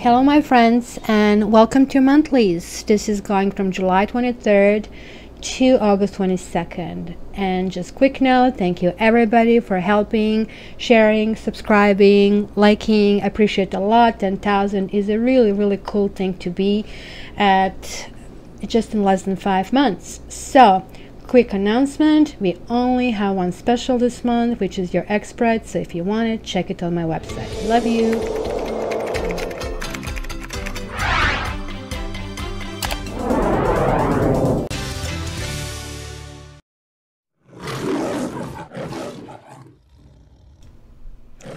Hello my friends and welcome to monthlies. This is going from July 23rd to August 22nd. And just quick note, thank you everybody for helping, sharing, subscribing, liking. I appreciate a lot. 10,000 is a really cool thing to be at just in less than 5 months. So quick announcement, we only have one special this month, which is your expert. So if you want it, check it on my website. Love you.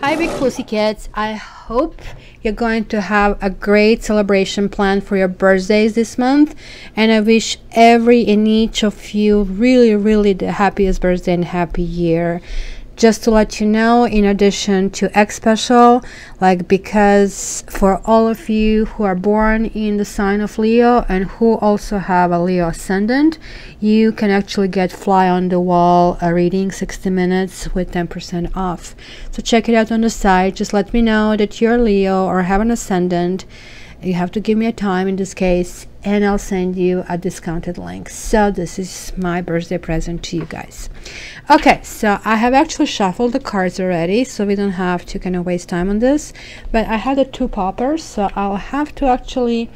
Hi big pussycats, I hope you're going to have a great celebration planned for your birthdays this month, and I wish every and each of you really the happiest birthday and happy year. Just to let you know, in addition to X special, because for all of you who are born in the sign of Leo and who also have a Leo ascendant, you can actually get fly on the wall a reading 60 minutes with 10% off. So check it out on the site. Just let me know that you're Leo or have an ascendant. You have to give me a time in this case, and I'll send you a discounted link. So this is my birthday present to you guys. Okay, so I have actually shuffled the cards already, so we don't have to kind of waste time on this, but I had the 2 poppers, so I'll have to actually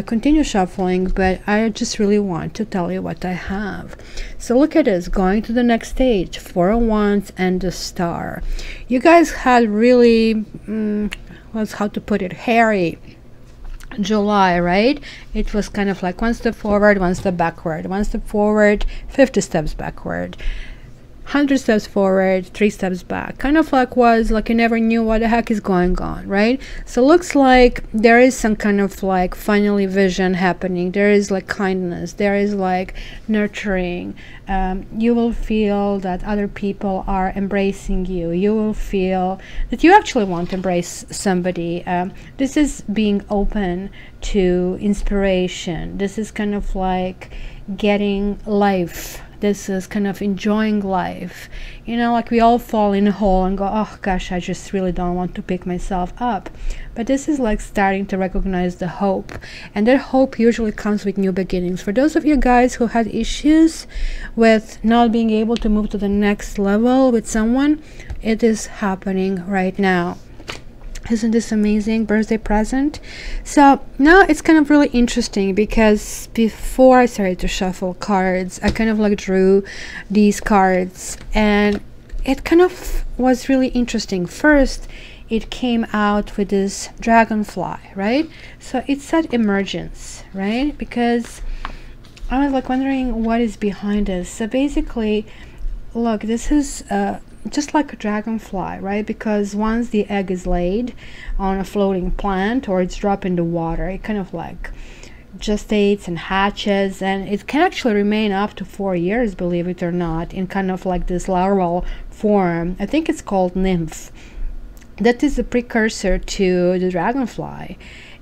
continue shuffling, but I just really want to tell you what I have. So look at this, going to the next stage, 4 of Wands and the Star. You guys had really how to put it, hairy July, right? It was kind of like 1 step forward, 1 step backward, 1 step forward, 50 steps backward, 100 steps forward, 3 steps back. Kind of was like you never knew what the heck is going on, right? So looks like there is some kind of finally vision happening. There is kindness, there is nurturing. You will feel that other people are embracing you. You will feel that you actually want to embrace somebody. This is being open to inspiration. This is kind of getting life. This is kind of enjoying life. You know, we all fall in a hole and go, oh gosh, I just really don't want to pick myself up. But this is starting to recognize the hope. And that hope usually comes with new beginnings. For those of you guys who had issues with not being able to move to the next level with someone, it is happening right now. Isn't this amazing birthday present? So now it's kind of really interesting, because before I started to shuffle cards, I kind of drew these cards, and it kind of was really interesting. First, it came out with this dragonfly, right? So it said emergence, right? Because I was wondering what is behind this. So basically, look, this is just like a dragonfly, right? Because once the egg is laid on a floating plant or it's dropped in the water, it kind of gestates and hatches, and it can actually remain up to 4 years, believe it or not, in kind of this larval form. I think it's called nymph. That is a precursor to the dragonfly.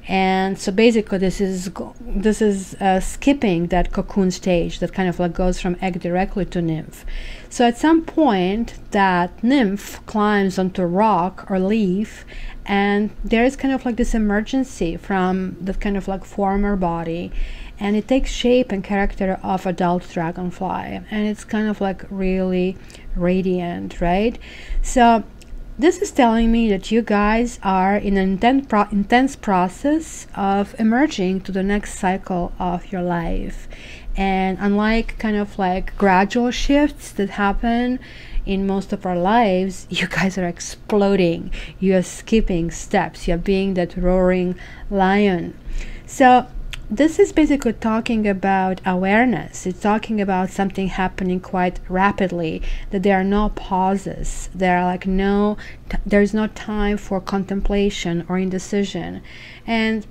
And so basically this is skipping that cocoon stage that kind of goes from egg directly to nymph. So at some point that nymph climbs onto a rock or leaf, and there is kind of this emergency from that kind of former body, and it takes shape and character of adult dragonfly, and it's kind of really radiant, right? So this is telling me that you guys are in an intense process of emerging to the next cycle of your life. And unlike kind of gradual shifts that happen in most of our lives, you guys are exploding. You are skipping steps. You're being that roaring lion. So this is basically talking about awareness. It's talking about something happening quite rapidly, that there are no pauses. There are there's no time for contemplation or indecision. And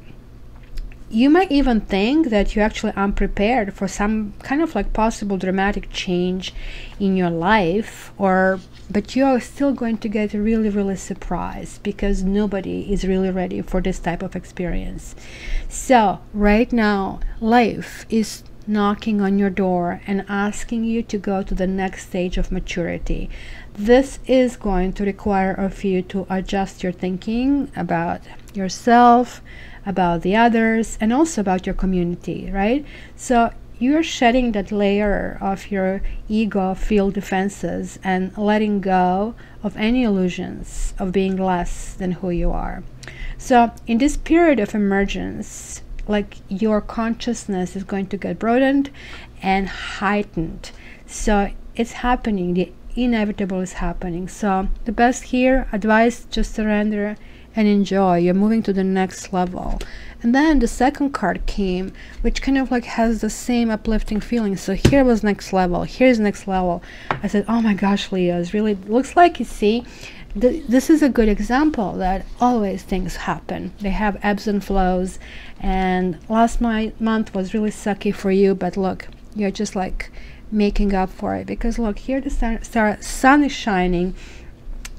you might even think that you're actually unprepared for some kind of possible dramatic change in your life, but you are still going to get really surprised, because nobody is really ready for this type of experience. So right now life is knocking on your door and asking you to go to the next stage of maturity. This is going to require of you to adjust your thinking about yourself, about the others, and also about your community, right? So you're shedding that layer of your ego field defenses and letting go of any illusions of being less than who you are. So in this period of emergence, like, your consciousness is going to get broadened and heightened. So it's happening, the inevitable is happening. So the best here, advice, just surrender and enjoy. You're moving to the next level. And then the second card came, which kind of like has the same uplifting feeling. So here was next level, here's next level. I said, oh my gosh, Leo, it really looks like, you see, this is a good example that always things happen. They have ebbs and flows, and last month was really sucky for you, but look, you're just like making up for it, because look, here the sun is shining,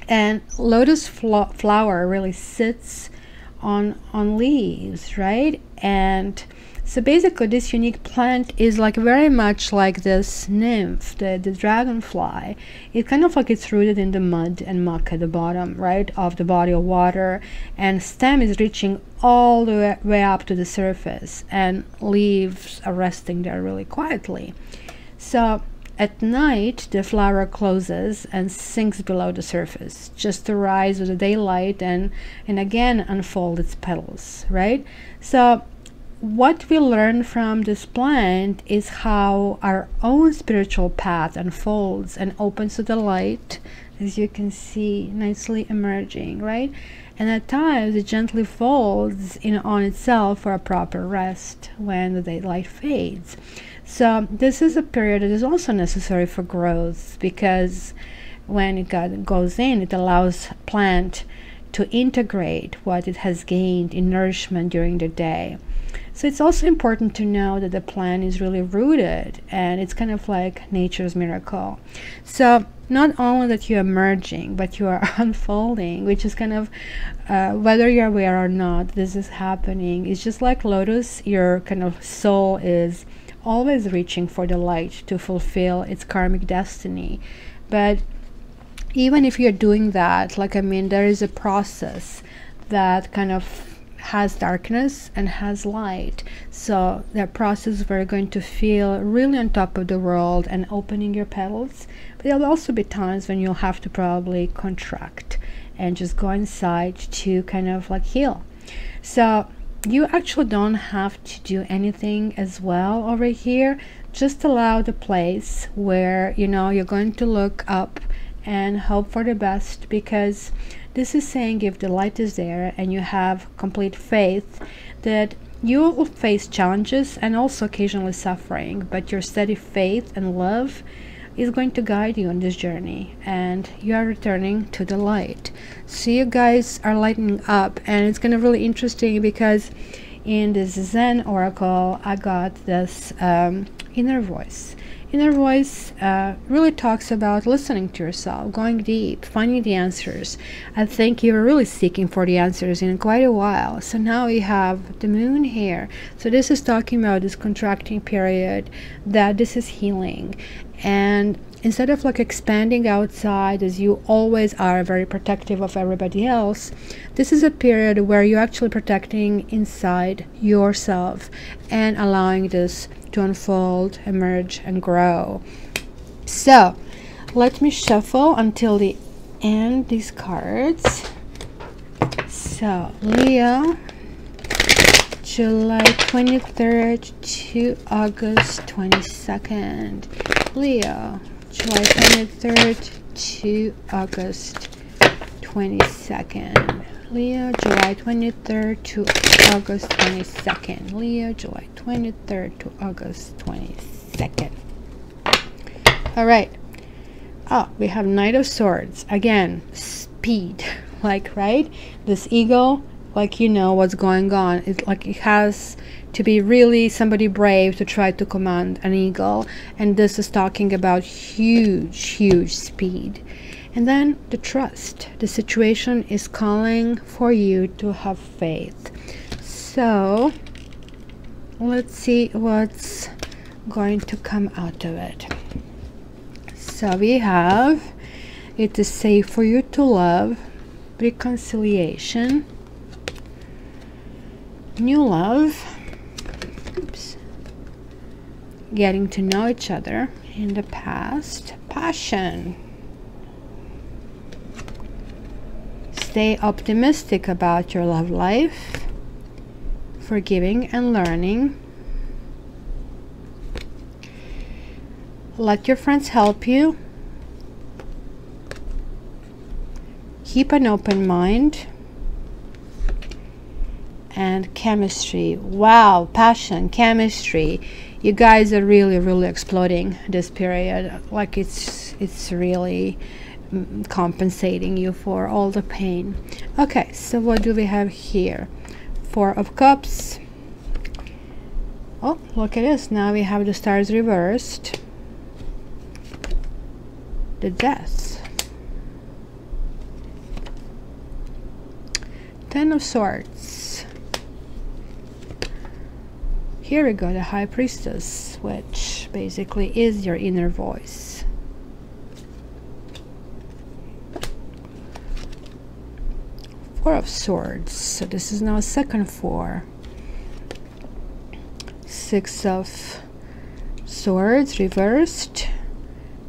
and lotus flower really sits on leaves, right? And so basically this unique plant is like very much like this nymph, the dragonfly. It kind of like it's rooted in the mud and muck at the bottom, right, of the body of water, and stem is reaching all the way up to the surface, and leaves are resting there really quietly. So at night the flower closes and sinks below the surface, just to rise with the daylight and again unfold its petals, right? So what we learn from this plant is how our own spiritual path unfolds and opens to the light, as you can see nicely emerging, right? And at times it gently folds in on itself for a proper rest when the daylight fades. So this is a period that is also necessary for growth, because when it goes in, it allows plant to integrate what it has gained in nourishment during the day. So it's also important to know that the plant is really rooted, and it's kind of like nature's miracle. So not only that you're emerging, but you are unfolding, which is kind of whether you're aware or not, this is happening. It's just like lotus, your kind of soul is always reaching for the light to fulfill its karmic destiny. But even if you're doing that, like, I mean, there is a process that kind of has darkness and has light. So that process we're going to feel really on top of the world and opening your petals, but there'll also be times when you'll have to probably contract and just go inside to kind of like heal. So you actually don't have to do anything as well over here. Just allow the place where, you know, you're going to look up and hope for the best, because this is saying if the light is there and you have complete faith that you will face challenges and also occasionally suffering, but your steady faith and love is going to guide you on this journey, and you are returning to the light. So you guys are lighting up, and it's kind of really interesting because in this Zen oracle I got this inner voice. Inner voice really talks about listening to yourself, going deep, finding the answers. I think you were really seeking for the answers in quite a while. So now we have the moon here. So this is talking about this contracting period, that this is healing. And instead of like expanding outside, as you always are very protective of everybody else, this is a period where you're actually protecting inside yourself and allowing this to unfold, emerge, and grow. So let me shuffle until the end these cards. So Leo, July 23rd to August 22nd. Leo, July 23rd to August 22nd. Leo, July 23rd to August 22nd. Leo, July 23rd to August 22nd. All right. Oh, we have Knight of Swords. Again, speed. Like, right? This ego, like, you know what's going on. It's like it has to be really somebody brave to try to command an eagle. And this is talking about huge, huge speed. And then the trust. The situation is calling for you to have faith. So let's see what's going to come out of it. So we have, it is safe for you to love, reconciliation, new love, oops, getting to know each other in the past, passion, stay optimistic about your love life, forgiving and learning, let your friends help you, keep an open mind, and chemistry. Wow, passion, chemistry. You guys are really exploding this period. Like it's really compensating you for all the pain. Okay, so what do we have here? Four of Cups. Oh, look at this. Now we have the stars reversed. The Death. Ten of Swords. Here we go, the High Priestess, which basically is your inner voice. Four of Swords. So this is now a second four. Six of Swords reversed.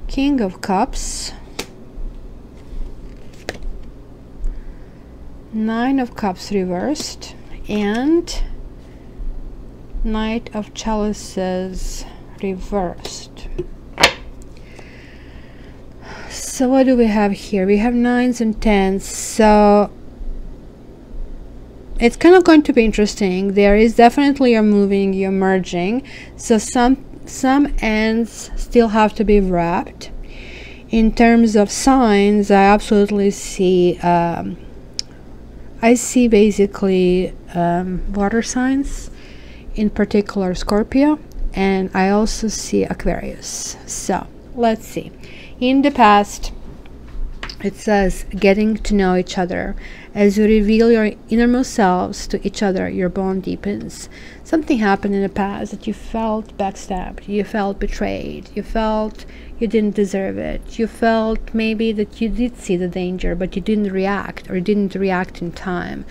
King of Cups, Nine of Cups reversed, and Knight of Chalices reversed. So what do we have here? We have nines and tens, so it's kind of going to be interesting. There is definitely you're moving, you're merging, so some ends still have to be wrapped. In terms of signs, I absolutely see I see basically water signs, in particular Scorpio, and I also see Aquarius. So let's see. In the past, it says getting to know each other. As you reveal your innermost selves to each other, your bond deepens. Something happened in the past that you felt backstabbed, you felt betrayed, you felt you didn't deserve it, you felt maybe that you did see the danger but you didn't react, or didn't react in time.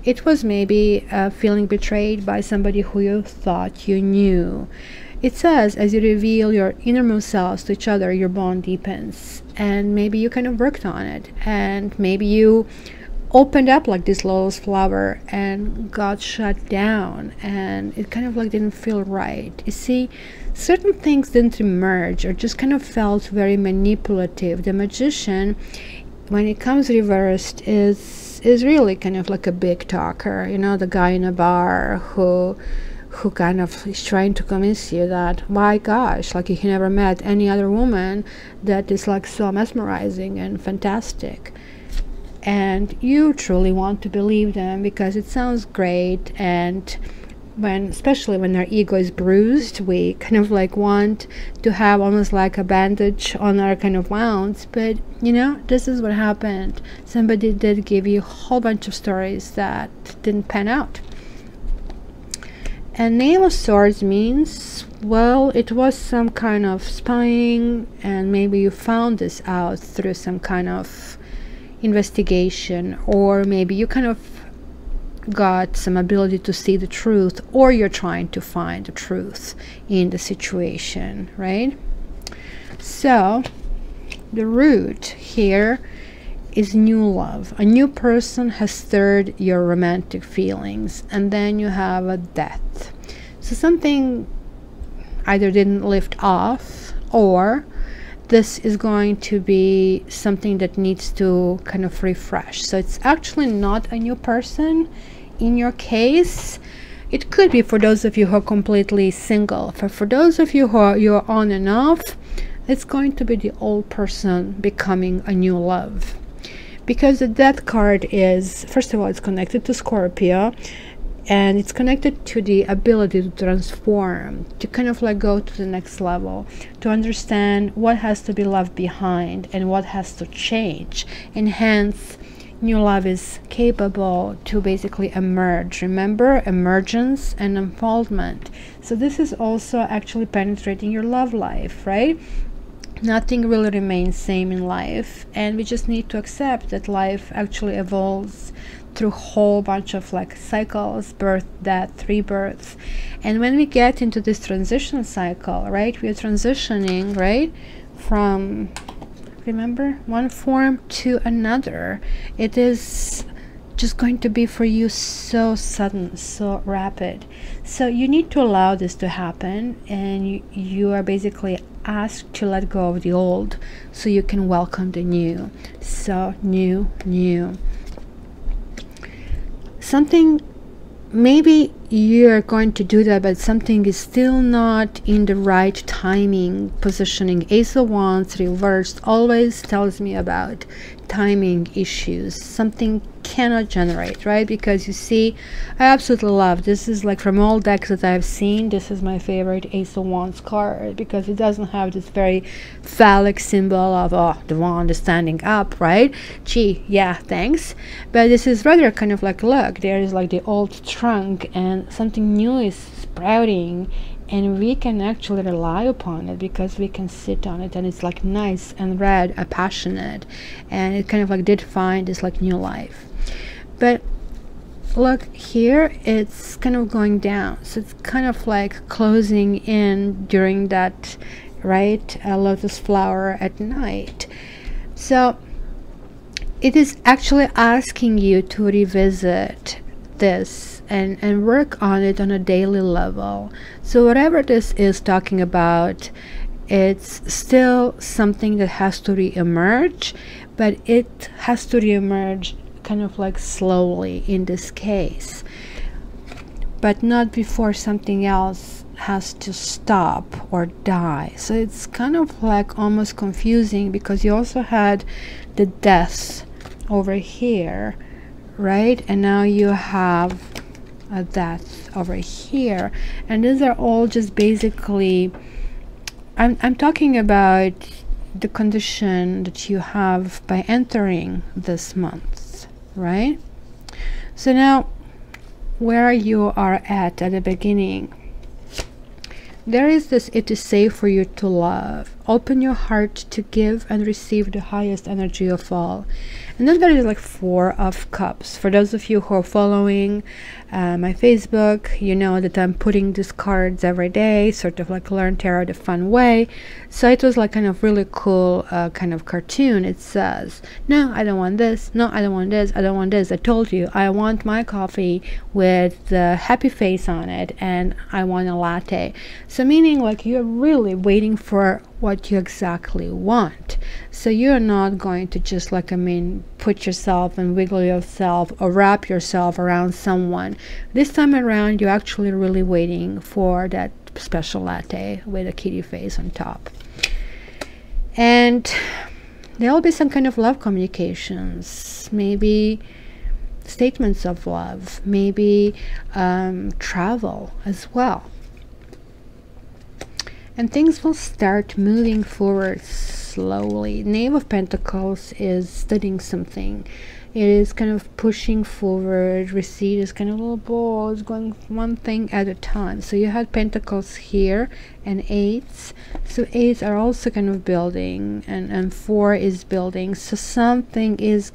It was maybe feeling betrayed by somebody who you thought you knew. It says as you reveal your innermost selves to each other, your bond deepens, and maybe you kind of worked on it, and maybe you opened up like this lotus flower and got shut down, and it kind of like didn't feel right. You see, certain things didn't emerge, or just kind of felt very manipulative. The Magician, when it comes reversed, is really kind of like a big talker, you know, the guy in a bar who kind of is trying to convince you that, my gosh, like he never met any other woman that is like so mesmerizing and fantastic. And you truly want to believe them because it sounds great, and especially when our ego is bruised, we kind of like want to have almost like a bandage on our kind of wounds. But you know, this is what happened. Somebody did give you a whole bunch of stories that didn't pan out. And Knave of Swords means, well, it was some kind of spying, and maybe you found this out through some kind of investigation, or maybe you kind of got some ability to see the truth, or you're trying to find the truth in the situation, right? So the root here is new love. A new person has stirred your romantic feelings, and then you have a death. So something either didn't lift off, or this is going to be something that needs to kind of refresh. So it's actually not a new person in your case. It could be for those of you who are completely single. For those of you who are you're on and off, it's going to be the old person becoming a new love. Because the Death card is, first of all, it's connected to Scorpio, and it's connected to the ability to transform, to kind of like go to the next level, to understand what has to be left behind and what has to change, and hence new love is capable to basically emerge. Remember, emergence and unfoldment. So this is also actually penetrating your love life, right? Nothing really remains same in life, and we just need to accept that life actually evolves through a whole bunch of like cycles, birth, death, rebirth. And when we get into this transition cycle, right, we are transitioning, right, from, remember, one form to another. It is just going to be for you so sudden, so rapid. So you need to allow this to happen, and you are basically asked to let go of the old so you can welcome the new. So new. Something, maybe you're going to do that, but something is still not in the right timing, positioning. Ace of Wands reversed always tells me about timing issues. Something cannot generate, right? Because you see, I absolutely love this. Is like from all decks that I've seen, this is my favorite Ace of Wands card, because it doesn't have this very phallic symbol of, oh, the wand is standing up, right? Gee, yeah, thanks. But this is rather kind of like, look, there is like the old trunk and something new is sprouting, and we can actually rely upon it because we can sit on it, and it's like nice and red and passionate, and it kind of like did find this like new life. But look here, it's kind of going down, so it's kind of like closing in during that, right, a lotus flower at night. So it is actually asking you to revisit this and work on it on a daily level. So whatever this is talking about, it's still something that has to re-emerge, but it has to re-emerge kind of like slowly in this case, but not before something else has to stop or die. So it's kind of like almost confusing, because you also had the death over here, right? And now you have a death over here, and these are all just basically, I'm talking about the condition that you have by entering this month, right? So now where you are at the beginning, there is this, it is safe for you to love. Open your heart to give and receive the highest energy of all. And then there is like Four of Cups. For those of you who are following my Facebook, you know that I'm putting these cards every day, sort of like Learn Tarot the fun way. So it was like kind of really cool kind of cartoon. It says, no, I don't want this. No, I don't want this. I don't want this. I told you, I want my coffee with the happy face on it, and I want a latte. So meaning like you're really waiting for what you exactly want. So you're not going to just like, I mean, put yourself and wiggle yourself or wrap yourself around someone. This time around, you're actually really waiting for that special latte with a kitty face on top. And there'll be some kind of love communications, maybe statements of love, maybe travel as well. And things will start moving forward slowly. Knave of Pentacles is studying something. It is kind of pushing forward. Receipt is kind of a little ball. It's going one thing at a time. So you had Pentacles here and Eights. So Eights are also kind of building, and Four is building. So something is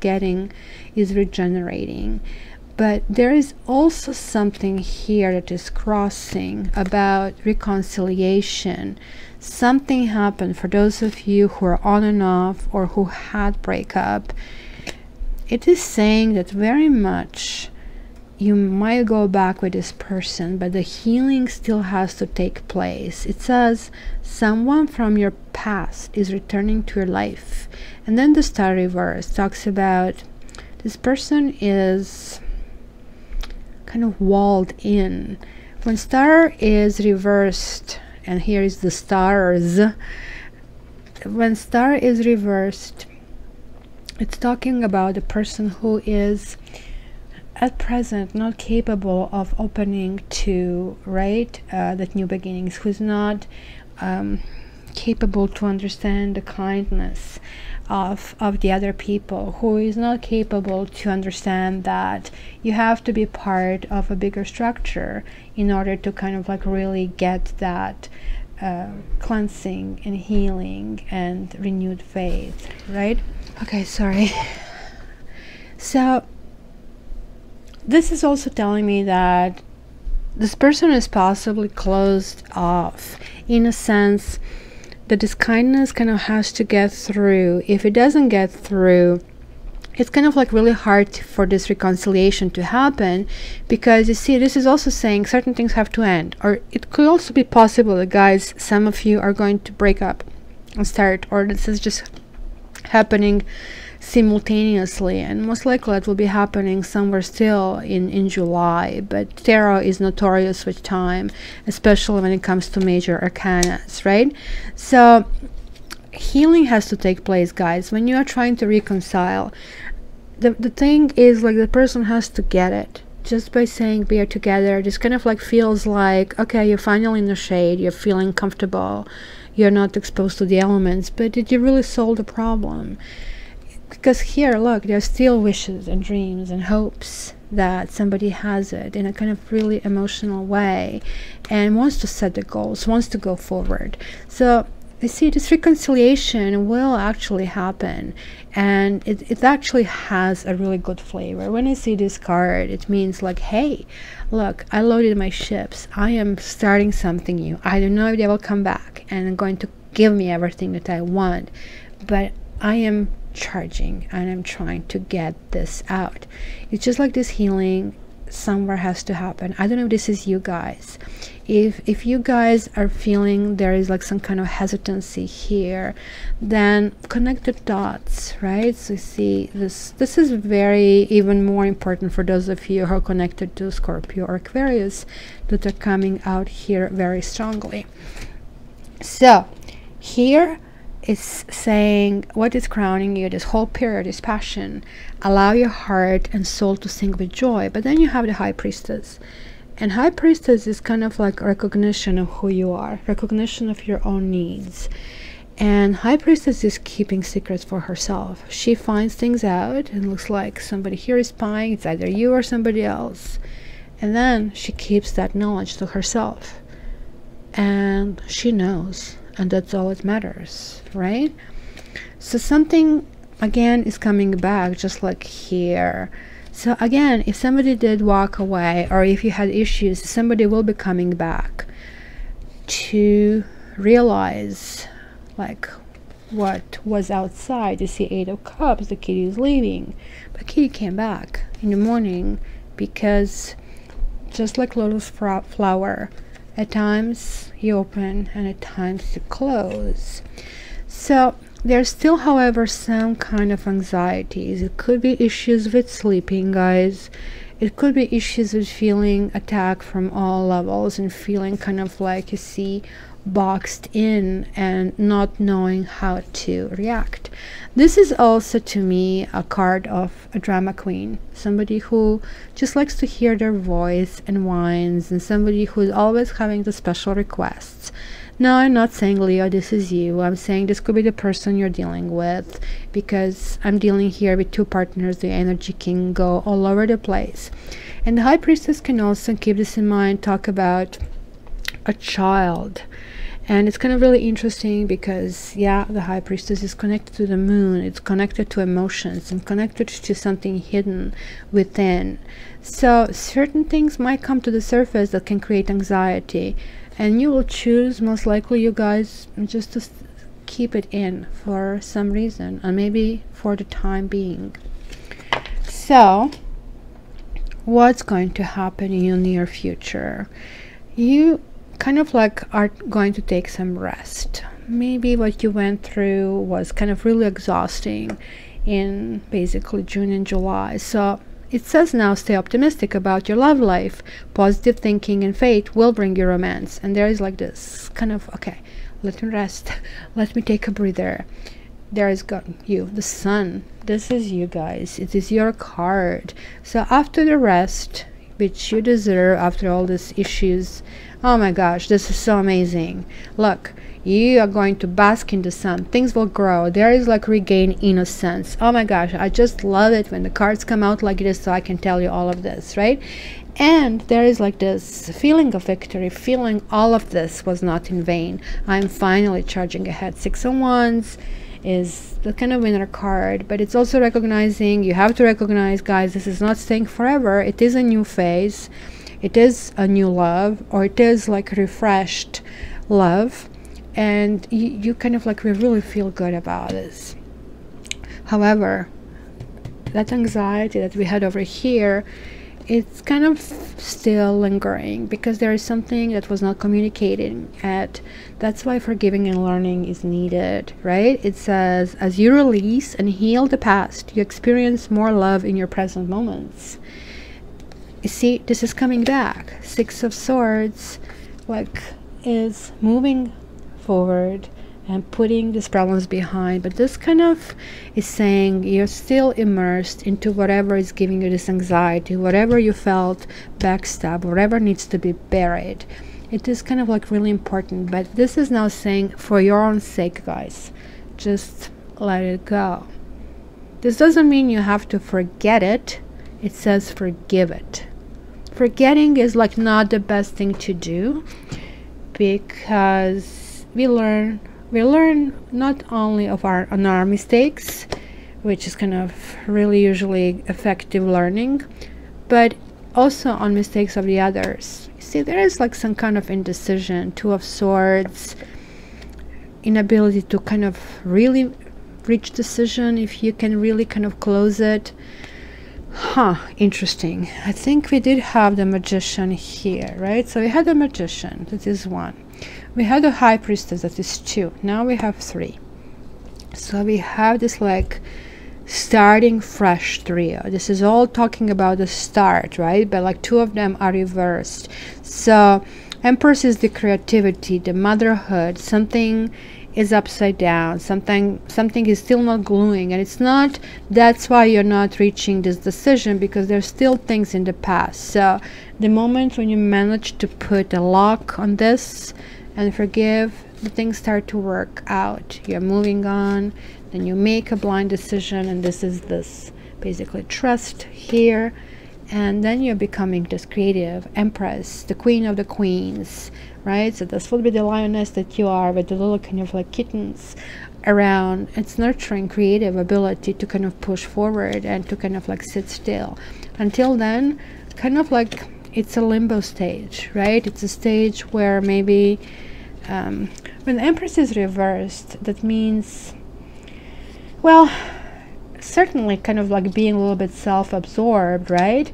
regenerating. But there is also something here that is crossing about reconciliation. Something happened for those of you who are on and off or who had breakup. It is saying that very much you might go back with this person, but the healing still has to take place. It says someone from your past is returning to your life. And then the Starry Virus talks about this person is kind of walled in. When star is reversed, and here is the stars, when star is reversed, it's talking about a person who is at present not capable of opening to, right, that new beginnings, who's not capable to understand the kindness, of the other people, who is not capable to understand that you have to be part of a bigger structure in order to kind of like really get that cleansing and healing and renewed faith, right? Okay, sorry. So this is also telling me that this person is possibly closed off, in a sense that this kindness kind of has to get through. If it doesn't get through, it's kind of like really hard for this reconciliation to happen, because you see, this is also saying certain things have to end. Or it could also be possible that, guys, some of you are going to break up and start, or this is just happening simultaneously, and most likely it will be happening somewhere still in July. But tarot is notorious with time, especially when it comes to major arcanas, right? So healing has to take place, guys. When you are trying to reconcile, the thing is, like, the person has to get it. Just by saying we are together, this kind of like feels like, okay, you're finally in the shade, you're feeling comfortable, you're not exposed to the elements. But did you really solve the problem? Because here, look, there's still wishes and dreams and hopes that somebody has it in a kind of really emotional way and wants to set the goals, wants to go forward. So you see, this reconciliation will actually happen, and it actually has a really good flavor. When I see this card, it means like, hey, look, I loaded my ships, I am starting something new. I don't know if they will come back and going to give me everything that I want, but I am charging and I'm trying to get this out. It's just like this healing somewhere has to happen. I don't know if this is you guys. If you guys are feeling there is like some kind of hesitancy here, then connect the dots, right? So see, this is very even more important for those of you who are connected to Scorpio or Aquarius, that are coming out here very strongly. So here is saying what is crowning you this whole period is passion. Allow your heart and soul to sing with joy. But then you have the High Priestess, and High Priestess is kind of like recognition of who you are, recognition of your own needs. And High Priestess is keeping secrets for herself. She finds things out and looks like somebody here is spying. It's either you or somebody else, and then she keeps that knowledge to herself, and she knows, and that's all that matters, right? So something again is coming back, just like here. So again, if somebody did walk away, or if you had issues, somebody will be coming back to realize like what was outside. You see 8 of Cups, the kitty is leaving, but kitty came back in the morning, because just like lotus flower, at times you open and at times you close. So there's still, however, some kind of anxieties. It could be issues with sleeping, guys. It could be issues with feeling attacked from all levels and feeling kind of like, you see, boxed in and not knowing how to react. This is also, to me, a card of a drama queen, somebody who just likes to hear their voice and whines, and somebody who's always having the special requests. No, I'm not saying, Leo, this is you. I'm saying this could be the person you're dealing with, because I'm dealing here with 2 partners. The energy can go all over the place. And the High Priestess can also, keep this in mind, talk about a child. And it's kind of really interesting because, yeah, the High Priestess is connected to the moon. It's connected to emotions and connected to something hidden within. So certain things might come to the surface that can create anxiety, and you will choose, most likely, you guys, just to keep it in for some reason, and maybe for the time being. So what's going to happen in your near future? You kind of like are going to take some rest. Maybe what you went through was kind of really exhausting in basically June and July. So it says now, stay optimistic about your love life. Positive thinking and faith will bring you romance. And there is like this kind of, okay, let me rest, let me take a breather. There is you, the sun. This is you guys, it is your card. So after the rest, which you deserve after all these issues, Oh my gosh, this is so amazing. Look, you are going to bask in the sun. Things will grow. There is like regain innocence. Oh my gosh, I just love it when the cards come out like this, so I can tell you all of this, right? And there is like this feeling of victory, feeling all of this was not in vain. I'm finally charging ahead. 6 of Wands is the kind of winner card, but it's also recognizing, you have to recognize, guys, this is not staying forever. It is a new phase. It is a new love, or it is like refreshed love. And you kind of like, we really feel good about this. However, that anxiety that we had over here, it's kind of still lingering because there is something that was not communicated at. That's why forgiving and learning is needed, right? It says, as you release and heal the past, you experience more love in your present moments. You see, this is coming back. 6 of Swords, like, is moving forward and putting these problems behind, but this kind of is saying you're still immersed into whatever is giving you this anxiety, whatever you felt backstab, whatever needs to be buried. It is kind of like really important, but this is now saying, for your own sake, guys, just let it go. This doesn't mean you have to forget it. It says forgive it. Forgetting is like not the best thing to do, because we learn not only on our mistakes, which is kind of really usually effective learning, but also on mistakes of the others. You see, there is like some kind of indecision. 2 of Swords, inability to kind of really reach decision, if you can really kind of close it. Interesting. I think we did have the Magician here, right? So we had the Magician, that is 1. We had the High Priestess, that is 2. Now we have 3. So we have this like starting fresh trio. This is all talking about the start, right? But like 2 of them are reversed. So Empress is the creativity, the motherhood. Something is upside down, something is still not gluing, and it's not, that's why you're not reaching this decision, because there's still things in the past. So the moment when you manage to put a lock on this and forgive, the things start to work out. You're moving on, then you make a blind decision, and this is this basically trust here, and then you're becoming this creative Empress, the Queen of the Queens, right? So this will be the lioness that you are, with the little kind of like kittens around. It's nurturing creative ability to kind of push forward and to kind of like sit still. Until then, kind of like it's a limbo stage, right? It's a stage where maybe when the Empress is reversed, that means, well, certainly kind of like being a little bit self-absorbed, right?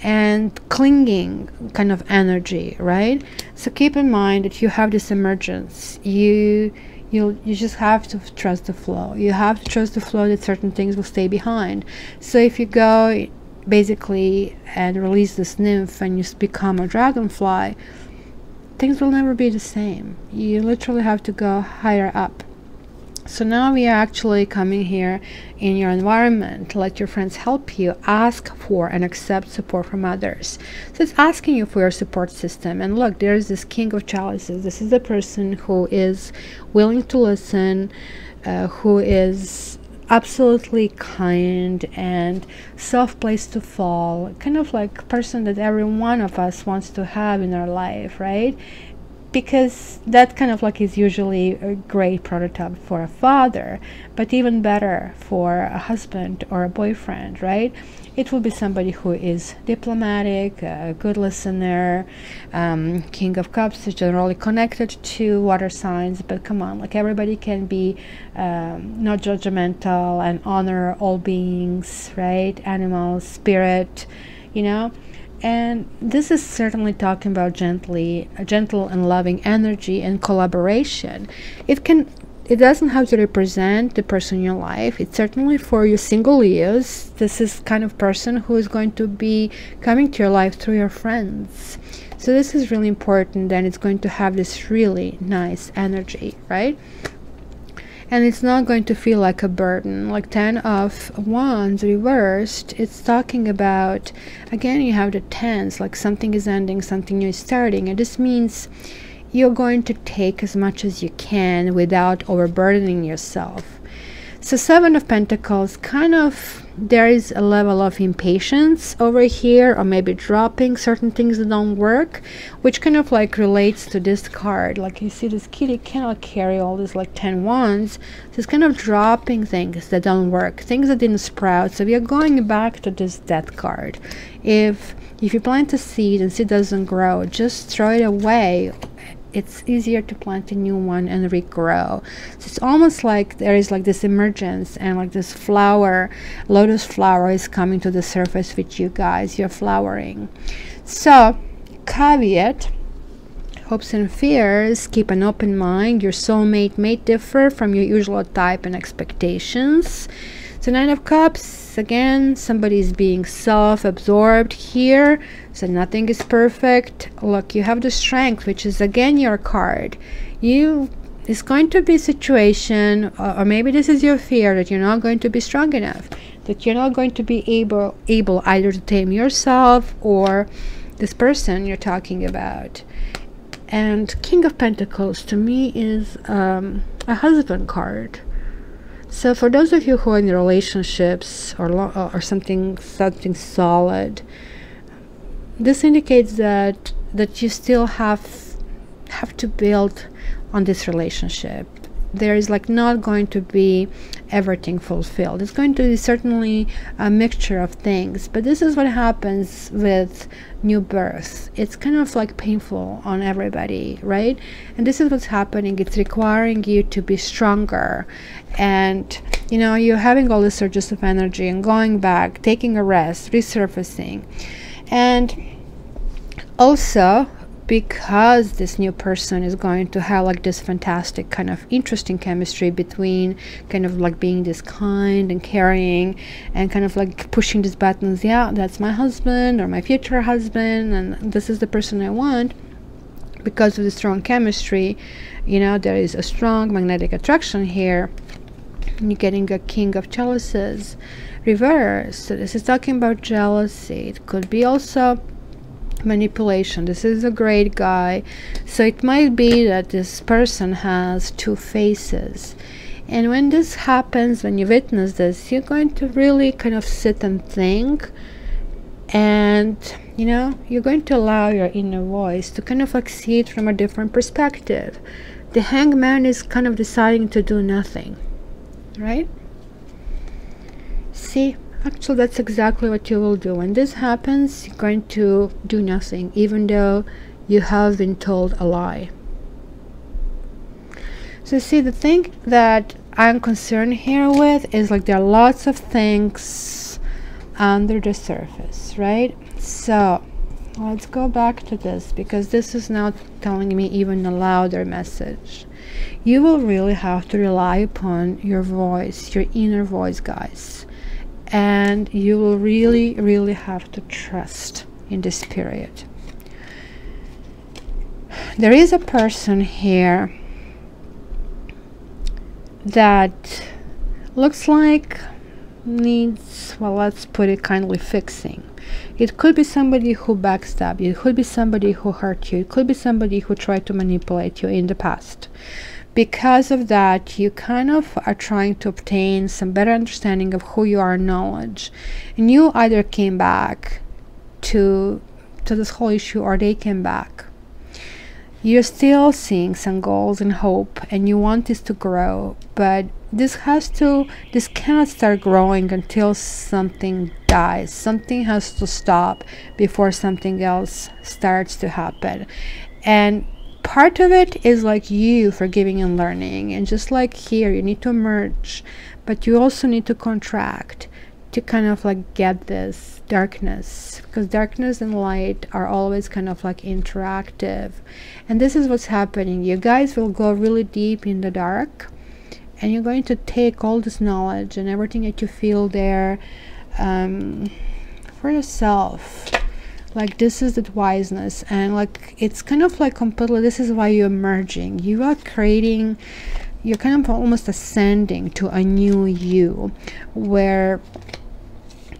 And clinging kind of energy, right? So keep in mind that you have this emergence. You just have to trust the flow. You have to trust the flow that certain things will stay behind. So if you go basically and release this nymph and you become a dragonfly, things will never be the same. You literally have to go higher up. So now we are actually coming here in your environment. Let your friends help you. Ask for and accept support from others. So it's asking you for your support system. And look, there's this King of Chalices. This is the person who is willing to listen, who is absolutely kind and soft place to fall. Kind of like person that every one of us wants to have in our life, right? Because that kind of like is usually a great prototype for a father, but even better for a husband or a boyfriend, right? It will be somebody who is diplomatic, a good listener. King of Cups is generally connected to water signs, but come on, like everybody can be not judgmental and honor all beings, right? Animals, spirit, you know. And this is certainly talking about a gentle and loving energy and collaboration. It doesn't have to represent the person in your life. It's certainly for your single Leos. This is kind of person who is going to be coming to your life through your friends. So this is really important, and it's going to have this really nice energy, right? and it's not going to feel like a burden. Like 10 of Wands reversed, it's talking about, again, you have the tens, like something is ending, something new is starting, and this means you're going to take as much as you can without overburdening yourself. So 7 of Pentacles, kind of, there is a level of impatience over here, or maybe dropping certain things that don't work, which kind of like relates to this card. Like you see this kitty cannot carry all this like 10 wands. So it's kind of dropping things that don't work, things that didn't sprout. So we are going back to this death card. If you plant a seed and seed doesn't grow, just throw it away. It's easier to plant a new one and regrow. So it's almost like there is like this emergence, and like this flower, lotus flower, is coming to the surface with you guys. You're flowering. So caveat, hopes and fears, keep an open mind. Your soulmate may differ from your usual type and expectations. So 9 of Cups, again, somebody is being self-absorbed here, so nothing is perfect. Look, you have the Strength, which is again your card. It's going to be a situation, or maybe this is your fear, that you're not going to be strong enough, that you're not going to be able either to tame yourself or this person you're talking about. And King of Pentacles to me is a husband card. So for those of you who are in relationships or something solid, this indicates that you still have to build on this relationship. There is like not going to be everything fulfilled. It's going to be certainly a mixture of things, but this is what happens with new birth. It's kind of like painful on everybody, right? And this is what's happening. It's requiring you to be stronger, and you know, you're having all the surges of energy and going back, taking a rest, resurfacing. And also, because this new person is going to have like this fantastic kind of interesting chemistry between kind of like being this kind and caring and kind of like pushing these buttons, yeah, that's my husband or my future husband, and this is the person I want. Because of the strong chemistry, you know, there is a strong magnetic attraction here. You're getting a King of Chalices reverse. So this is talking about jealousy. It could be also manipulation. This is a great guy, so it might be that this person has two faces, and when this happens, when you witness this, you're going to really kind of sit and think, and you know, you're going to allow your inner voice to kind of like see it from a different perspective. The Hangman is kind of deciding to do nothing, right? See, actually, that's exactly what you will do. When this happens, you're going to do nothing, even though you have been told a lie. So see, the thing that I'm concerned here with is like there are lots of things under the surface, right? So let's go back to this, because this is now telling me even a louder message. You will really have to rely upon your voice, your inner voice, guys. And you will really, really have to trust in this period. There is a person here that looks like needs, well, let's put it kindly, fixing. It could be somebody who backstabbed you. It could be somebody who hurt you. It could be somebody who tried to manipulate you in the past. Because of that, you kind of are trying to obtain some better understanding of who you are, knowledge, and you either came back to this whole issue, or they came back. You're still seeing some goals and hope, and you want this to grow, but this cannot start growing until something dies. Something has to stop before something else starts to happen. And part of it is like you forgiving and learning, and just like here, you need to emerge, but you also need to contract to kind of like get this darkness, because darkness and light are always kind of like interactive. And this is what's happening. You guys will go really deep in the dark, and you're going to take all this knowledge and everything that you feel there for yourself. Like, this is the wiseness, and like it's kind of like completely, this is why you're merging. You are creating you're kind of almost ascending to a new you, where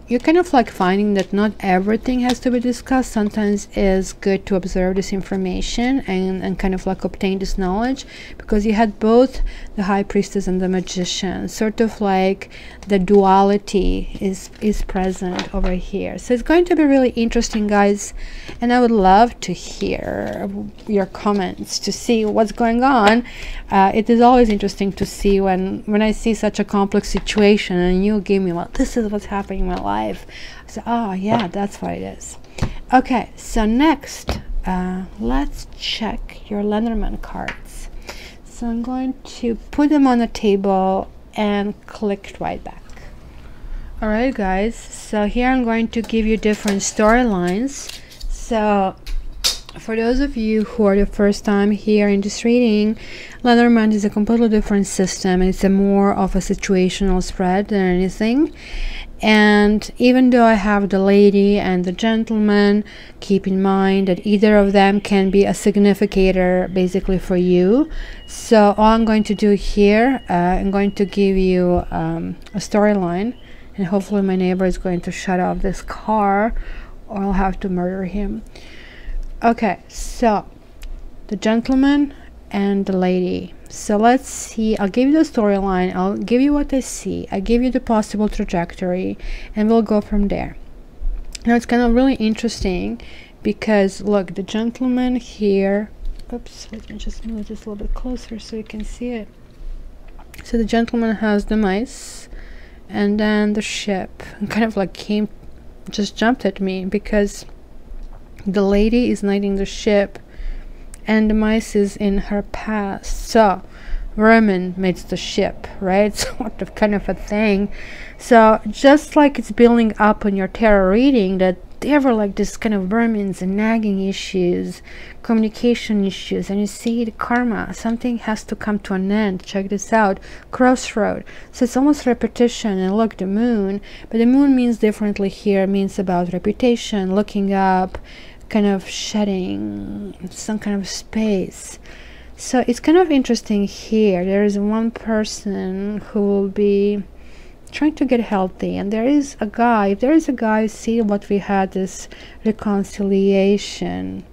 you're kind of like finding that not everything has to be discussed. Sometimes it's good to observe this information and kind of like obtain this knowledge, because you had both the High Priestess and the Magician. Sort of like the duality is present over here. So it's going to be really interesting, guys, and I would love to hear your comments to see what's going on. It is always interesting to see when I see such a complex situation and you give me, well, this is what's happening in my life. So, oh yeah, that's what it is. Okay, so next, let's check your Lenormand cards. So I'm going to put them on the table and click right back. Alright guys, so here I'm going to give you different storylines. So for those of you who are the first time here in this reading, Lenormand is a completely different system. It's a more of a situational spread than anything. And even though I have the lady and the gentleman, keep in mind that either of them can be a significator basically for you. So all I'm going to do here, I'm going to give you a storyline, and hopefully my neighbor is going to shut off this car or I'll have to murder him. Okay, so the gentleman and the lady. So let's see, I'll give you the storyline, I'll give you what I see, I give you the possible trajectory, and we'll go from there. Now it's kind of really interesting because look, the gentleman here, oops, let me just move this a little bit closer so you can see it. So the gentleman has the mice, and then the ship kind of like just jumped at me because the lady is knighting the ship and the mice is in her past. So vermin meets the ship, right? Sort of kind of a thing. So just like it's building up on your tarot reading that there were like this kind of vermins and nagging issues, communication issues, and you see the karma, something has to come to an end. Check this out, crossroad. So it's almost repetition. And look, the moon, but the moon means differently here. It means about reputation, looking up, kind of shedding some kind of space. So it's kind of interesting here. There is one person who will be trying to get healthy, and there is a guy. If there is a guy, see what we had, this reconciliation.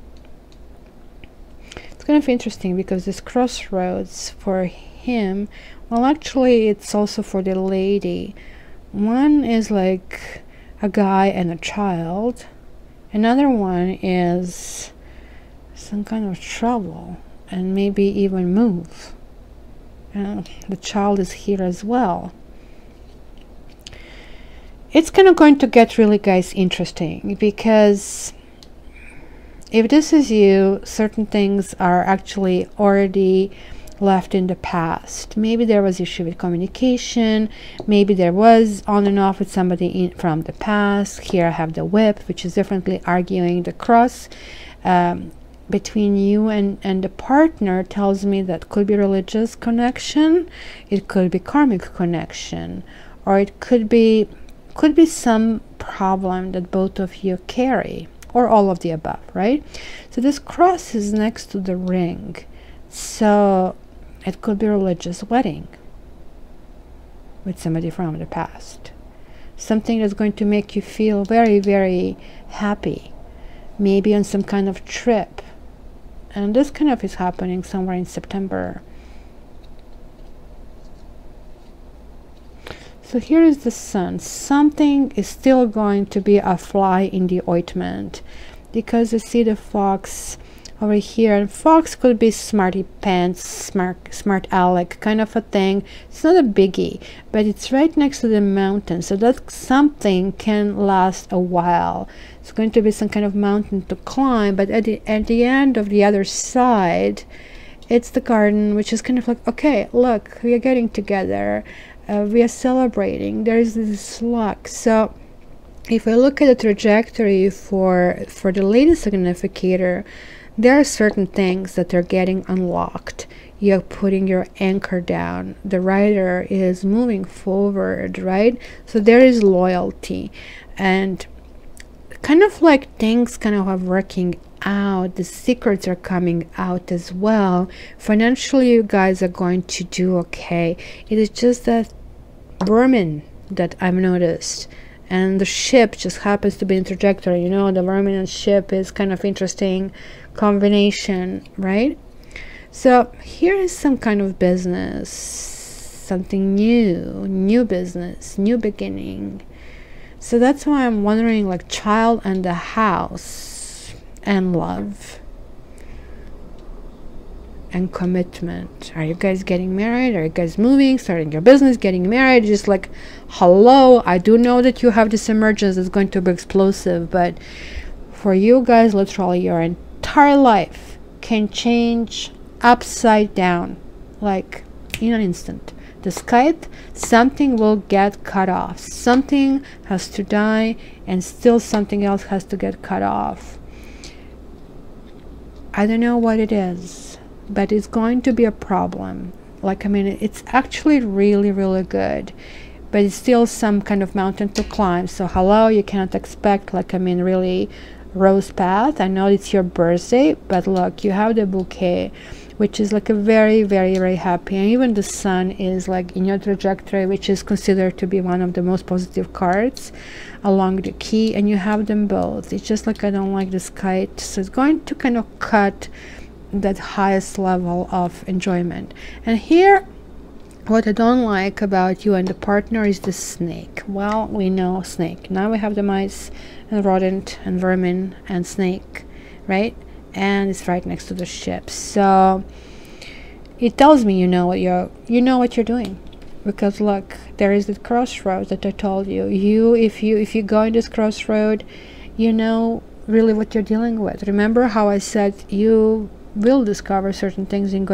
It's kind of interesting because this crossroads for him, well actually it's also for the lady. One is like a guy and a child. Another one is some kind of trouble and maybe even move. The child is here as well. It's kind of going to get really, guys, interesting, because if this is you, certain things are actually already left in the past. Maybe there was issue with communication, maybe there was on and off with somebody from the past. Here I have the whip, which is definitely arguing. The cross between you and the partner tells me that could be religious connection, it could be karmic connection, or it could be some problem that both of you carry, or all of the above, right? So this cross is next to the ring, so it could be a religious wedding with somebody from the past. Something that's going to make you feel very, very happy. Maybe on some kind of trip. And this kind of is happening somewhere in September. So here is the sun. Something is still going to be a fly in the ointment, because you see the fox over here, and fox could be smarty pants, smart aleck kind of a thing. It's not a biggie, but it's right next to the mountain, so that something can last a while. It's going to be some kind of mountain to climb, but at the end of the other side, it's the garden, which is kind of like, okay, look, we are getting together, we are celebrating, there is this luck. So if I look at the trajectory for the latest significator, there are certain things that are getting unlocked. You're putting your anchor down. The rider is moving forward, right? So there is loyalty, and kind of like things kind of are working out. The secrets are coming out as well. Financially, you guys are going to do okay. It is just that vermin that I've noticed, and the ship just happens to be in trajectory. You know, the vermin and ship is kind of interesting combination, right? So here is some kind of business, something new business, new beginning. So that's why I'm wondering, like, child and the house and love and commitment. Are you guys getting married? Are you guys moving, starting your business, getting married? Just like, hello, I do know that you have this emergence that's going to be explosive, but for you guys, literally your entire life can change upside down, like in an instant. The sky, something will get cut off, something has to die, and still something else has to get cut off. I don't know what it is, but it's going to be a problem. Like, I mean, it's actually really good, but it's still some kind of mountain to climb. So hello, you cannot expect, like, I mean, really rose path. I know it's your birthday, but look, you have the bouquet, which is like a very happy, and even the sun is like in your trajectory, which is considered to be one of the most positive cards along the key, and you have them both. It's just like, I don't like this kite, so it's going to kind of cut that highest level of enjoyment. And here, what I don't like about you and the partner is the snake. Well, we know snake. Now we have the mice and rodent and vermin and snake, right? And it's right next to the ship. So it tells me you know what you're doing, because look, there is the crossroads that I told you. If you go in this crossroad, you know really what you're dealing with. Remember how I said you will discover certain things, and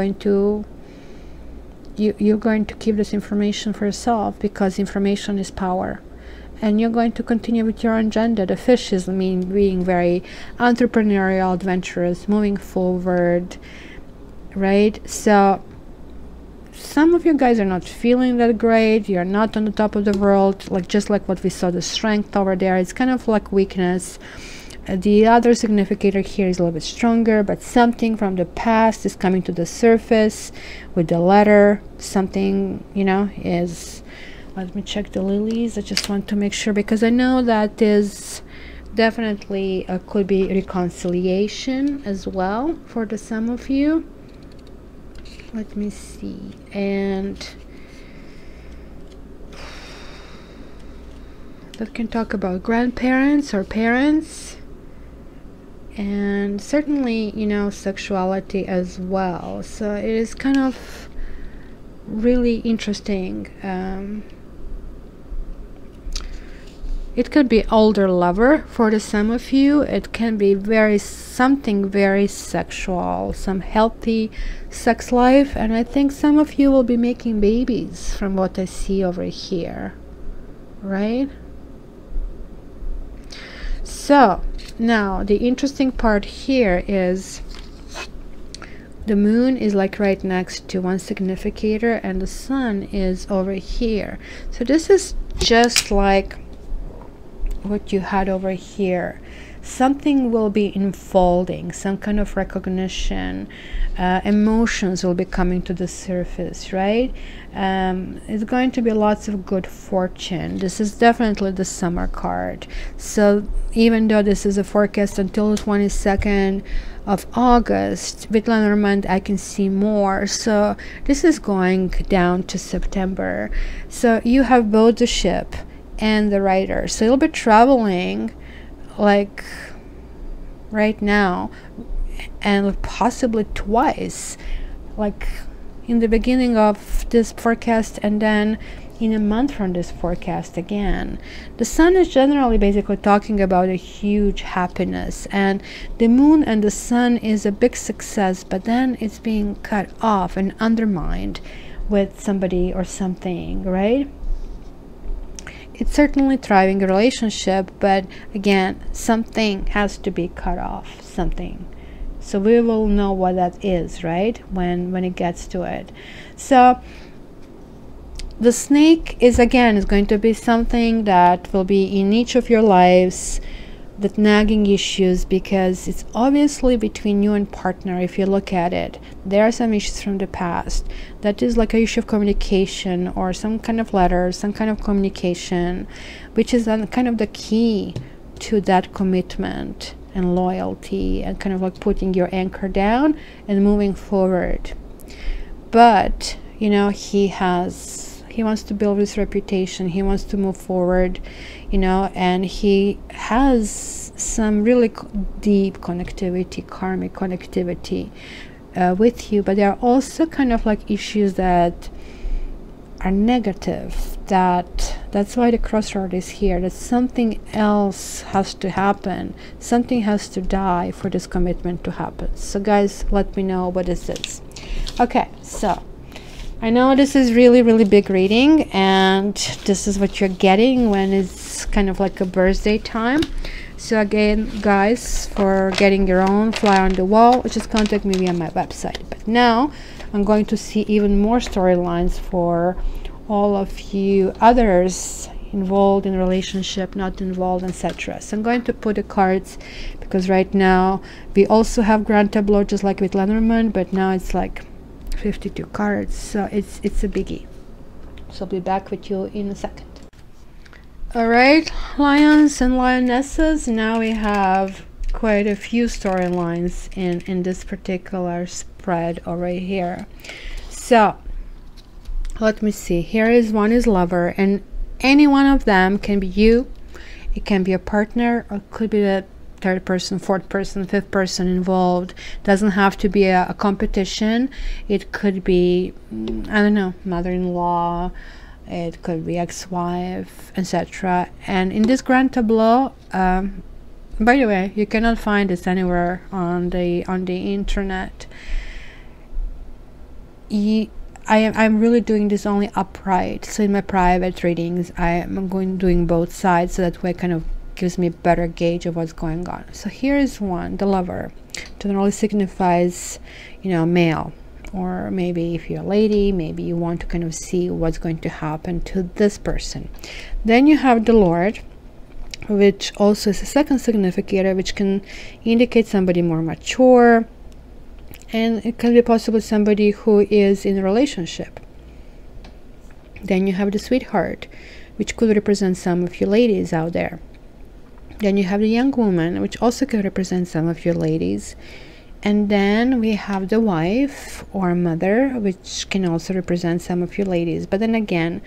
you're going to keep this information for yourself, because information is power. And you're going to continue with your own agenda. The fish is being very entrepreneurial, adventurous, moving forward, right? So some of you guys are not feeling that great. You're not on the top of the world, like just like what we saw, the strength over there. It's kind of like weakness. The other significator here is a little bit stronger, but something from the past is coming to the surface with the letter. Something, you know, is... Let me check the lilies. I just want to make sure, because I know that is definitely could be reconciliation as well for the some of you. Let me see. And that can talk about grandparents or parents, and certainly, you know, sexuality as well. So it is kind of really interesting. It could be older lover for the some of you. It can be something very sexual, some healthy sex life, and I think some of you will be making babies from what I see over here, right? So now the interesting part here is the moon is like right next to one significator, and the sun is over here. So this is just like what you had over here. Something will be unfolding, some kind of recognition, emotions will be coming to the surface, right? It's going to be lots of good fortune. This is definitely the summer card. So even though this is a forecast until the 22nd of August, with Lenormand I can see more. So this is going down to September. So you have both the ship and the rider, so you'll be traveling like right now, and possibly twice, like in the beginning of this forecast and then in a month from this forecast again. The sun is generally basically talking about a huge happiness, and the moon and the sun is a big success, but then it's being cut off and undermined with somebody or something, right? It's certainly thriving a relationship, but again, something has to be cut off, something. So we will know what that is, right, when it gets to it. So the snake is going to be something that will be in each of your lives that nagging issues, because it's obviously between you and partner. If you look at it, there are some issues from the past that is like a issue of communication, or some kind of letter, some kind of communication, which is then kind of the key to that commitment and loyalty, and kind of like putting your anchor down and moving forward. But you know, he wants to build his reputation, he wants to move forward, you know, and he has some really deep connectivity, karmic connectivity with you. But there are also kind of like issues that are negative, that's why the crossroad is here, that something else has to happen, something has to die for this commitment to happen. So guys, let me know what is this. Okay, so I know this is really big reading, and this is what you're getting when it's kind of like a birthday time. So again, guys, for getting your own fly on the wall, just contact me via my website. But now I'm going to see even more storylines for all of you others involved in relationship, not involved, etc. So I'm going to put the cards, because right now we also have Grand Tableau just like with Lenormand, but now it's like 52 cards, so it's a biggie. So I'll be back with you in a second. All right, lions and lionesses, now we have quite a few storylines in this particular spread over here. So let me see. Here is one is lover, and any one of them can be you, it can be a partner, or it could be the third person, fourth person, fifth person involved. Doesn't have to be a competition. It could be, I don't know, mother-in-law, it could be ex-wife, etc. And in this Grand Tableau, by the way, you cannot find this anywhere on the internet. I'm really doing this only upright. So in my private readings, I'm doing both sides, so that way kind of gives me a better gauge of what's going on. So here is one, the lover. Generally signifies, you know, male, or maybe if you're a lady, maybe you want to kind of see what's going to happen to this person. Then you have the Lord, which also is a second significator, which can indicate somebody more mature, and it can be possibly somebody who is in a relationship. Then you have the Sweetheart, which could represent some of you ladies out there. Then you have the Young Woman, which also can represent some of your ladies. And then we have the Wife or Mother, which can also represent some of your ladies. But then again,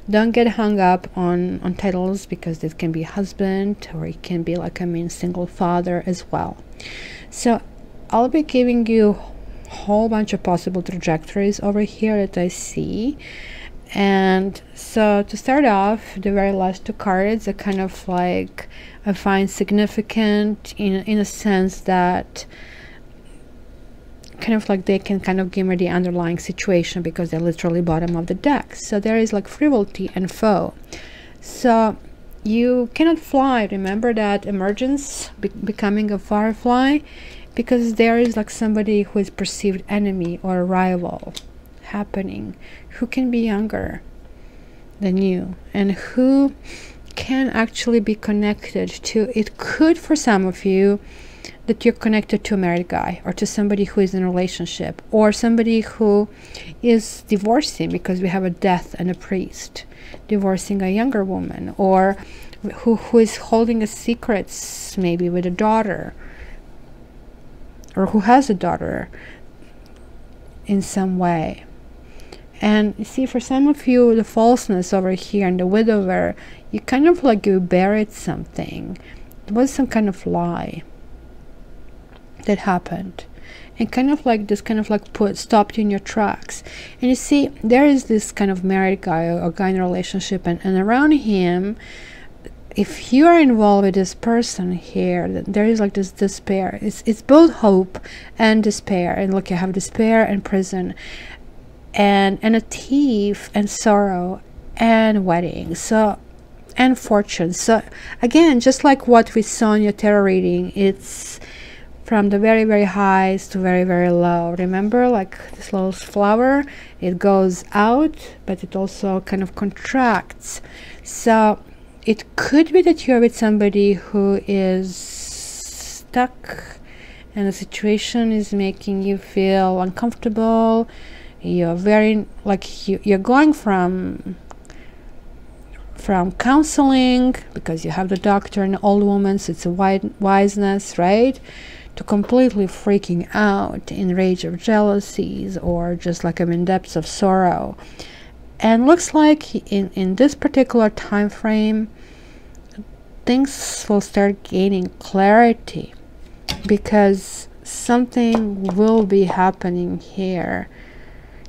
don't get hung up on titles, because this can be husband, or it can be like, I mean, single father as well. So I'll be giving you a whole bunch of possible trajectories over here that I see. And so to start off, the very last two cards are kind of like, I find significant in a sense that kind of like they can kind of give me the underlying situation, because they're literally bottom of the deck. So there is like frivolity and foe. So you cannot fly. Remember that emergence, becoming a firefly, because there is like somebody who is perceived enemy or a rival happening, who can be younger than you, and who can actually be connected to, it could for some of you that you're connected to a married guy, or to somebody who is in a relationship, or somebody who is divorcing, because we have a death and a priest divorcing a younger woman, or who is holding a secrets maybe with a daughter, or who has a daughter in some way. And you see, for some of you, the falseness over here and the widower, you kind of like you buried something. There was some kind of lie that happened, and kind of like this kind of like stopped you in your tracks. And you see, there is this kind of married guy, or guy in a relationship, and around him, if you are involved with this person here, there is like this despair. It's both hope and despair. And look, you have despair and prison, and a thief, and sorrow, and wedding, so, and fortune. So again, just like what we saw in your tarot reading, it's from the very highs to very low. Remember, like this little flower, it goes out, but it also kind of contracts. So it could be that you're with somebody who is stuck and the situation is making you feel uncomfortable. You're very like you're going from counseling, because you have the doctor and old woman, so it's a wiseness, right, to completely freaking out in rage of jealousies, or just like I'm in depths of sorrow. And looks like in this particular time frame, things will start gaining clarity, because something will be happening here.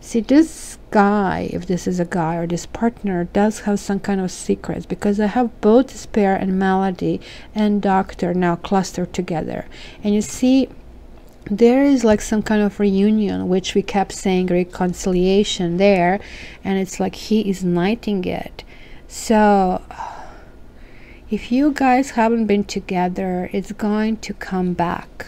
See, this guy, if this is a guy, or this partner, does have some kind of secrets, because I have both despair and malady and doctor now clustered together. And you see, there is like some kind of reunion, which we kept saying reconciliation there, and it's like he is knighting it. So if you guys haven't been together, it's going to come back.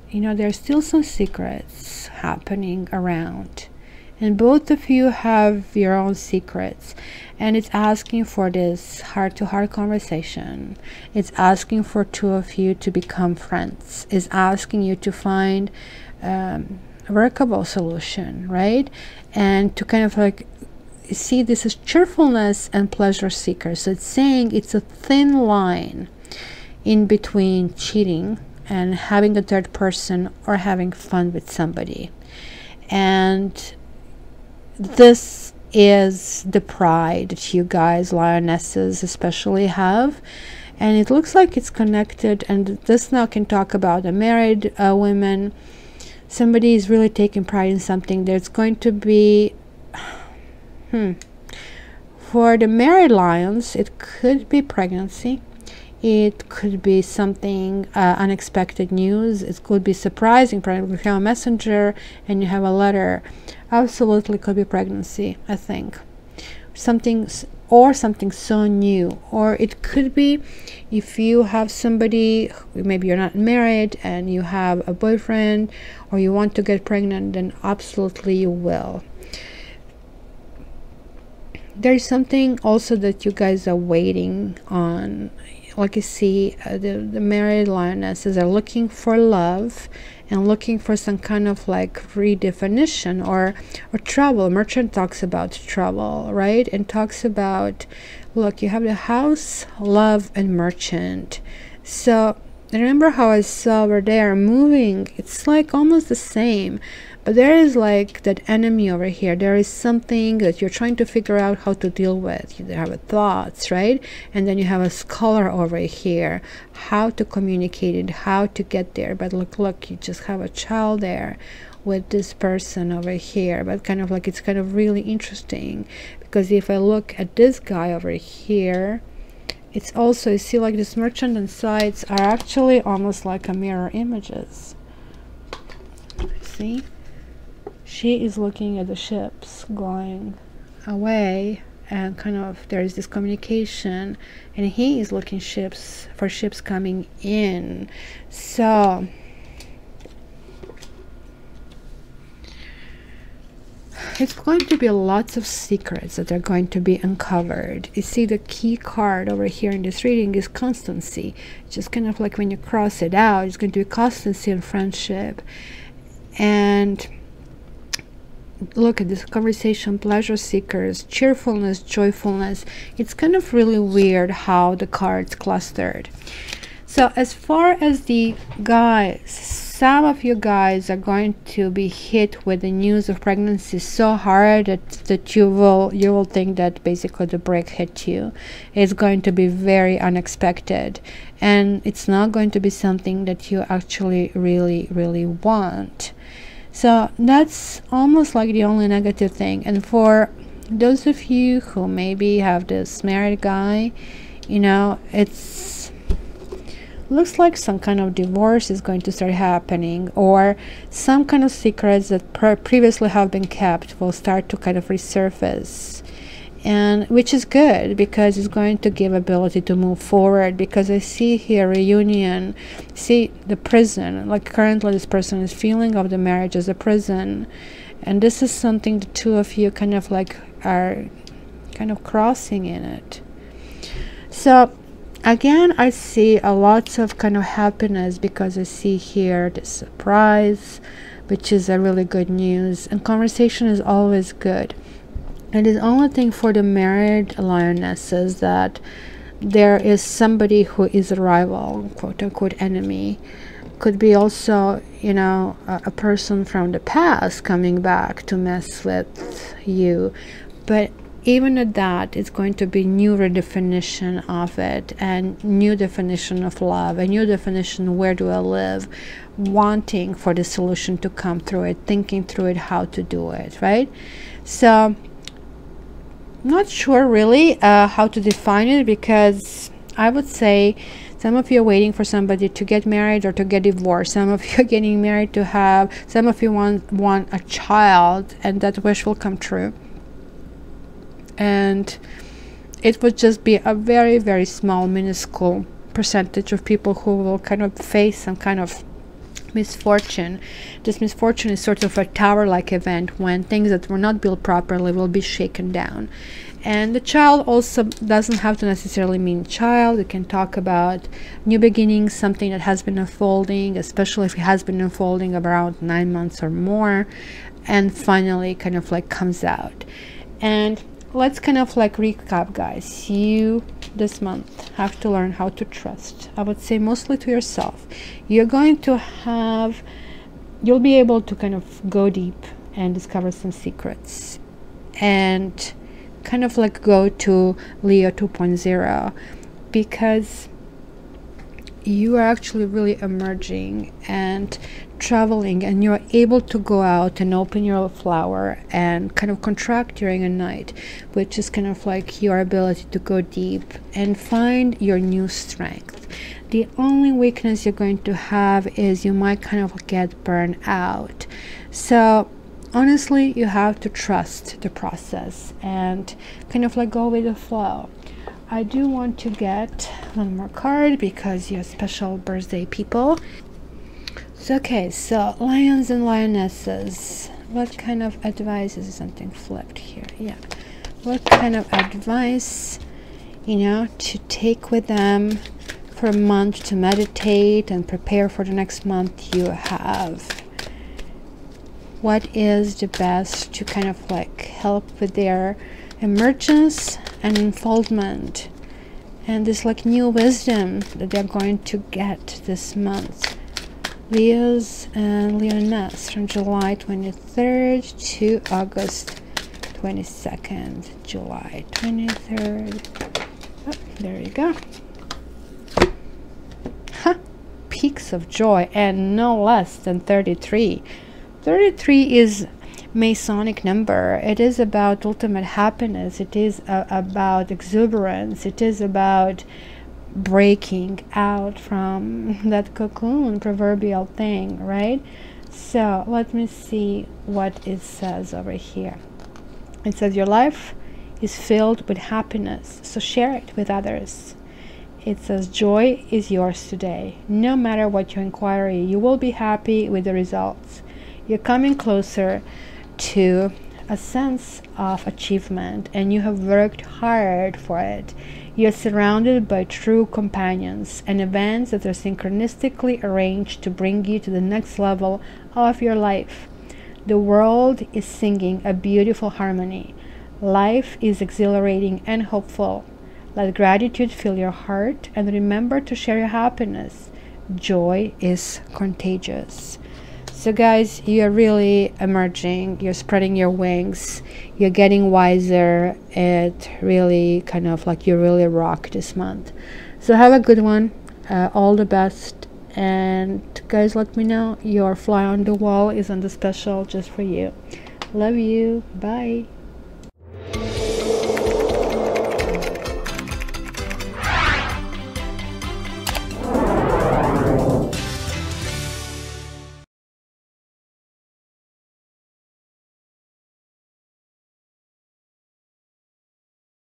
You know, there's still some secrets happening around, and both of you have your own secrets, and it's asking for this heart-to-heart conversation. It's asking for two of you to become friends. It's asking you to find a workable solution, right? And to kind of like see, this is cheerfulness and pleasure seeker. So it's saying it's a thin line in between cheating and having a third person or having fun with somebody. And this is the pride that you guys, lionesses especially, have. And it looks like it's connected, and this now can talk about a married women. Somebody is really taking pride in something. There's going to be for the married lions, it could be pregnancy. It could be something unexpected news. It could be surprising. Probably if you have a messenger and you have a letter, absolutely could be pregnancy, I think. Something, or something so new. Or it could be if you have somebody, maybe you're not married and you have a boyfriend, or you want to get pregnant, then absolutely you will. There's something also that you guys are waiting on. Like you see, the married lionesses are looking for love and looking for some kind of like redefinition or trouble. Merchant talks about trouble, right? And talks about, look, you have the house, love, and merchant. So remember how I saw over there moving? It's like almost the same. But there is like that enemy over here. There is something that you're trying to figure out how to deal with. You have thoughts, right? And then you have a scholar over here. How to communicate it, how to get there. But look, you just have a child there with this person over here. But kind of like, it's kind of really interesting. Because if I look at this guy over here, it's also, you see like this merchant and sides are actually almost like a mirror images. See? She is looking at the ships going away, and kind of there is this communication, and he is looking for ships coming in. So it's going to be lots of secrets that are going to be uncovered. You see, the key card over here in this reading is constancy. Just kind of like when you cross it out, it's going to be constancy and friendship. And look at this conversation, pleasure seekers, cheerfulness, joyfulness. It's kind of really weird how the cards clustered. So as far as the guys, some of you guys are going to be hit with the news of pregnancy so hard that you will think that basically the break hit you. It's going to be very unexpected, and it's not going to be something that you actually really want. So that's almost like the only negative thing. And for those of you who maybe have this married guy, you know, it's looks like some kind of divorce is going to start happening, or some kind of secrets that previously have been kept will start to kind of resurface. And which is good, because it's going to give ability to move forward. Because I see here reunion, see the prison, like currently this person is feeling of the marriage as a prison, and this is something the two of you kind of like are kind of crossing in it. So again, I see a lots of kind of happiness, because I see here the surprise, which is a really good news, and conversation is always good. And the only thing for the married lionesses, that there is somebody who is a rival, quote unquote enemy. Could be also, you know, a person from the past coming back to mess with you. But even at that, it's going to be new redefinition of it, and new definition of love, a new definition, where do I live, wanting for the solution to come through it, thinking through it, how to do it, right? So not sure really how to define it, because I would say some of you are waiting for somebody to get married or to get divorced. Some of you are getting married to have, some of you want a child, and that wish will come true. And it would just be a very, very small, minuscule percentage of people who will kind of face some kind of misfortune. This misfortune is sort of a tower-like event, when things that were not built properly will be shaken down. And the child also doesn't have to necessarily mean child. It can talk about new beginnings, something that has been unfolding, especially if it has been unfolding around 9 months or more, and finally kind of like comes out. And let's kind of like recap, guys. You this month have to learn how to trust. I would say mostly to yourself. You're going to have, you'll be able to kind of go deep and discover some secrets, and kind of like go to Leo 2.0, because you are actually really emerging and traveling, and you're able to go out and open your flower and kind of contract during a night, which is kind of like your ability to go deep and find your new strength. The only weakness you're going to have is you might kind of get burned out. So honestly, you have to trust the process and kind of like go with the flow. I do want to get one more card, because you're special birthday people. So, okay, so lions and lionesses, what kind of advice is something flipped here? Yeah, what kind of advice, you know, to take with them for a month to meditate and prepare for the next month you have? What is the best to kind of like help with their emergence and unfoldment, and this like new wisdom that they're going to get this month? Leos and Leones from July 23rd to August 22nd. July 23rd. Oh, there you go. Huh. Peaks of joy, and no less than 33. 33 is Masonic number. It is about ultimate happiness. It is about exuberance. It is about breaking out from that cocoon proverbial thing, right? So let me see what it says over here. It says your life is filled with happiness, so share it with others. It says joy is yours today. No matter what your inquiry, you will be happy with the results. You're coming closer to a sense of achievement, and you have worked hard for it. You're surrounded by true companions and events that are synchronistically arranged to bring you to the next level of your life. The world is singing a beautiful harmony. Life is exhilarating and hopeful. Let gratitude fill your heart, and remember to share your happiness. Joy is contagious. So guys, you're really emerging, you're spreading your wings, you're getting wiser. It really kind of like you really rock this month. So have a good one, all the best, and guys, let me know your fly on the wall is on the special just for you. Love you, bye.